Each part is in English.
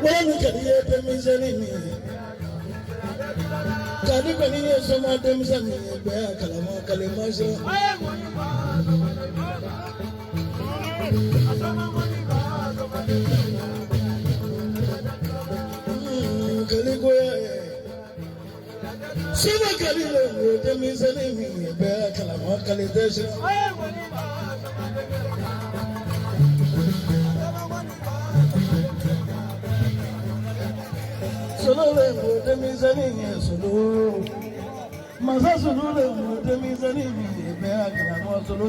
When can you hear me saying, can you hear some of them saying, Kalama Kalimasha? Sima Kalila, the Mizani, Kalama Kalidesha. Solo the Mizani, Solo Masasulu, the Mizani, Kalama Solo.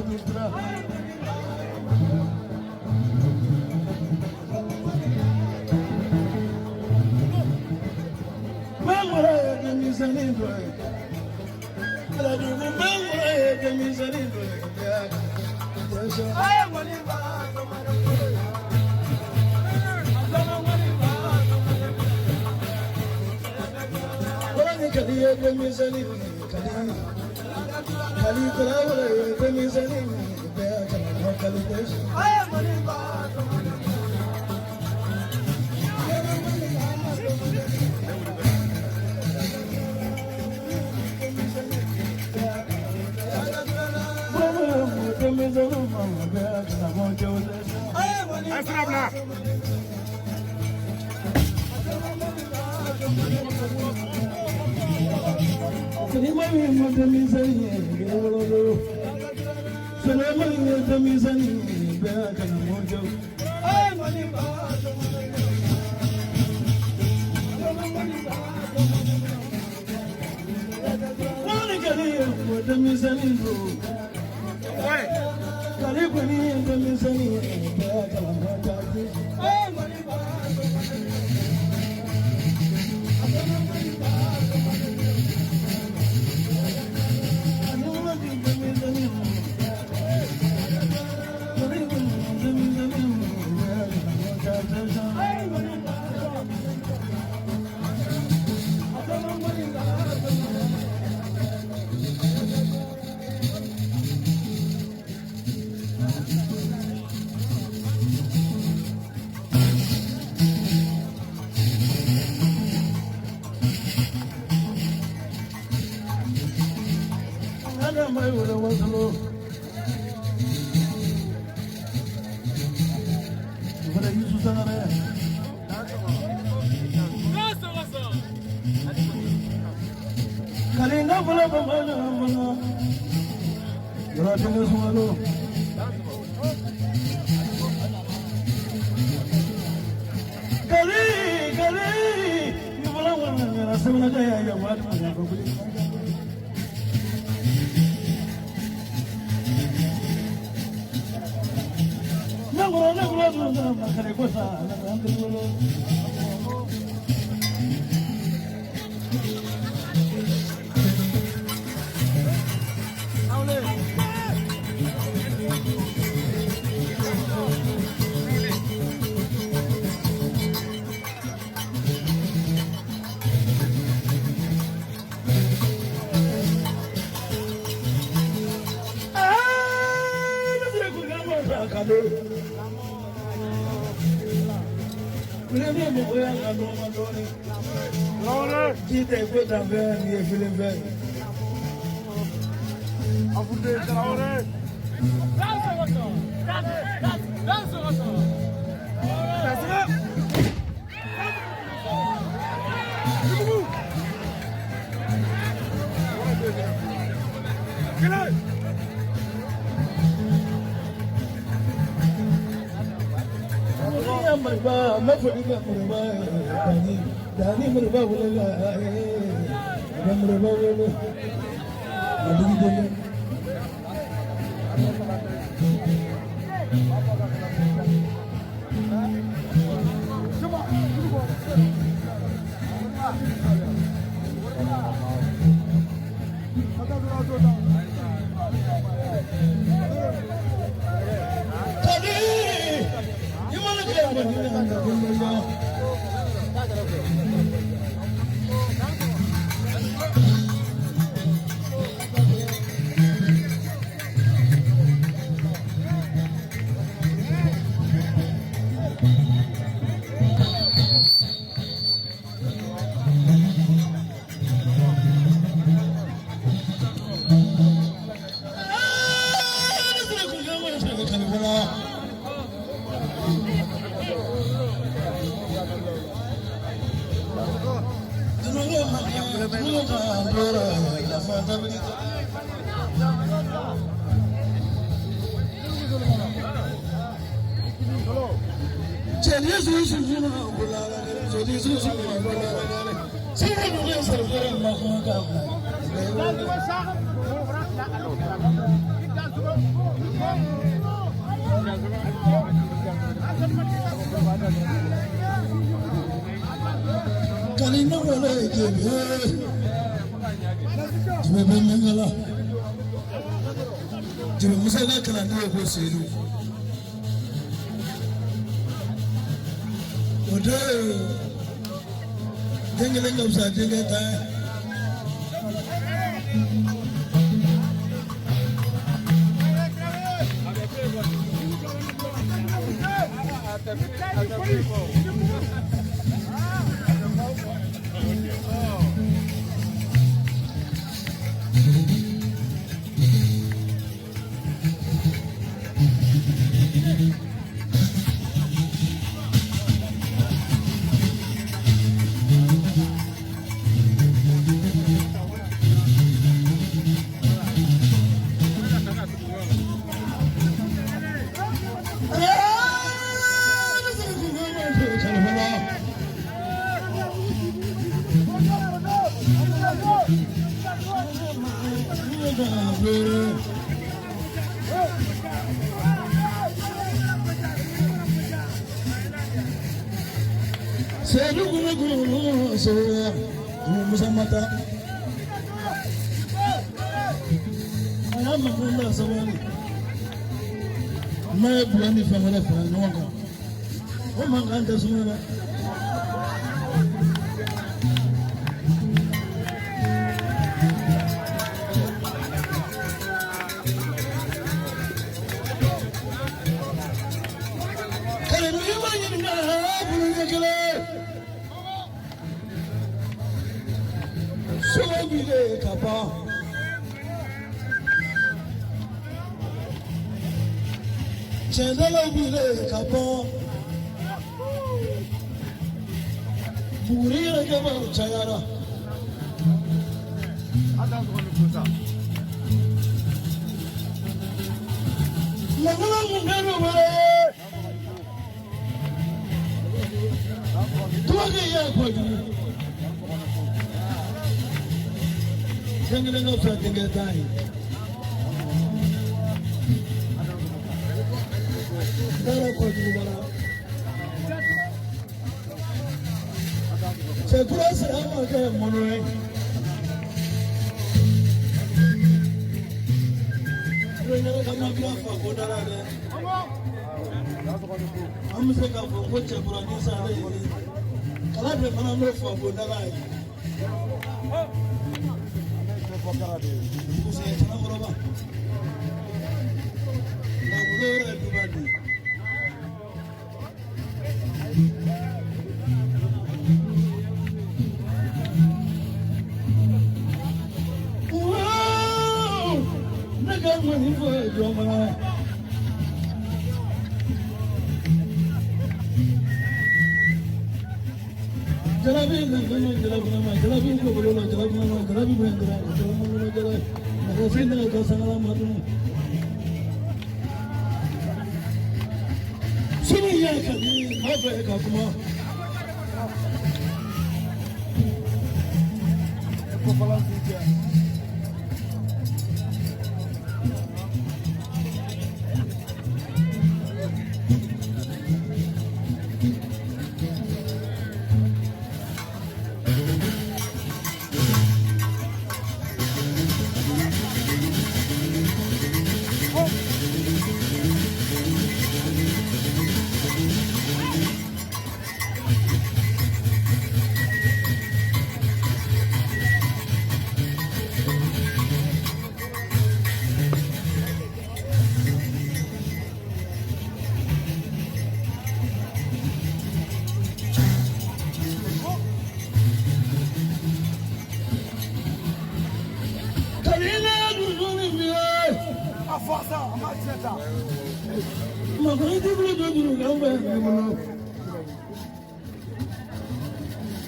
Ma con i titoli di un gambe,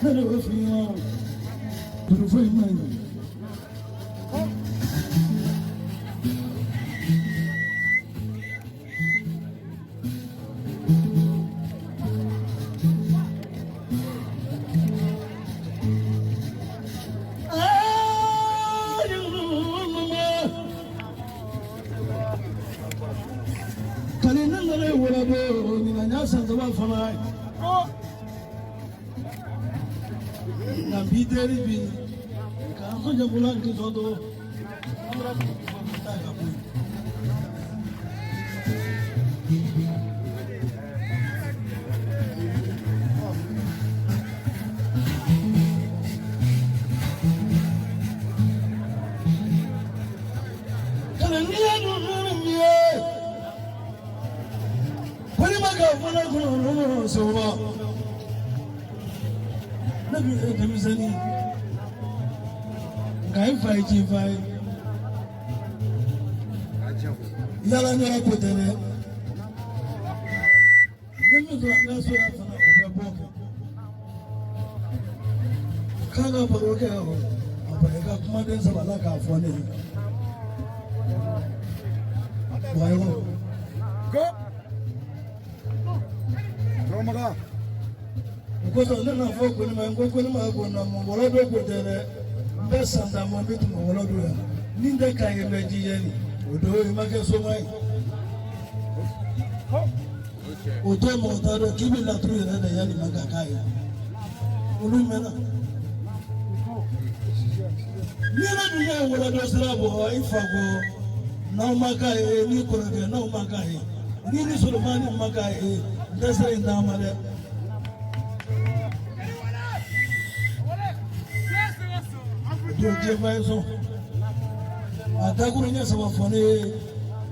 hello, fino to find money. Na bideri bi ka ko jabula ki sodo amra ko ta ga bu kana ni anu ni kwani maka fana ko no so ba nabi ekamizani ngai fai ji fai yala nyara ko tere nemi do na so ya fana o be boke kaga baroke o abare ka kuma den sabala ka fone wayo go romaga because na na fo ko ni ma ko ni ma ko na mo wala do ko tere be sanda mo be tu mo wala do ya ni nde ka ye be ji ye ni odo yi ma ke so mai odo mo ta do ki bi la tru ya da ya ni ma ka kai olu me na ni na du ya wala do sra bo ifa go na ma ka e ni ko na na ma ka e ni Sulemani ma ka e nda sre nda ma de Joje Vaiso Atakurunya sama fone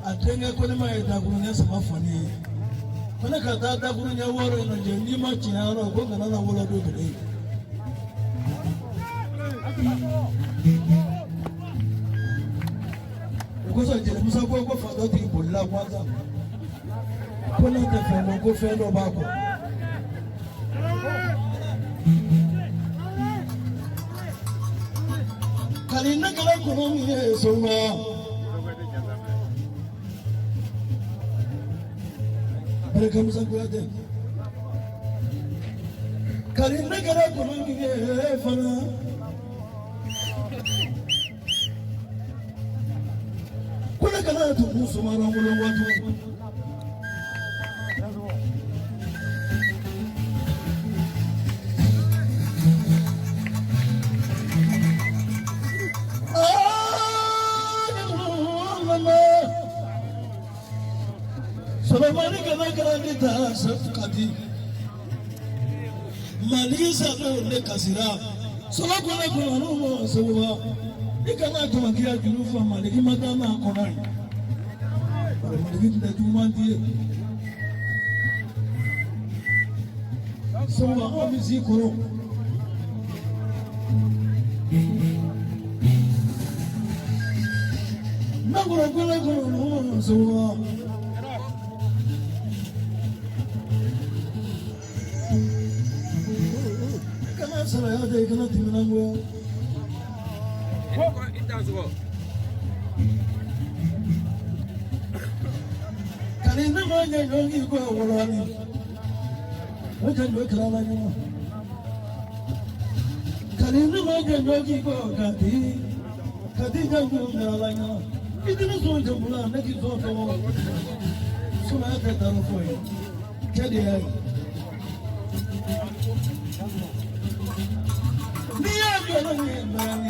Atenga kone ma atakurunya sama fone Kone kata atakurunya waro ino je ni ma chiharo Konga nana wala do bide Ukosa jele musa kwa fadoti ibola kwanza Kone tefemo ko fendo bako Kalina kala kuno miye soma Baraka mzanguade Kalina kala kuno miye fana Kuna kala tu musumara mulo watu Sulemani kana kana nita safkati Malisa ne kasira Sola kuna kuna no sowa ikana tumakia jurufa maliki madama konai maliki nda tumantie sowa omisi koro Nagoro kuna kuna no sowa Sara ya de kana timinango Kalina manya yongi ko wolani Wajan do krala ni Kalina manya yongi ko kati jangu krala ni Idina so jambula na ki so to Suma ta taro foi Kadi ai Niya ko ni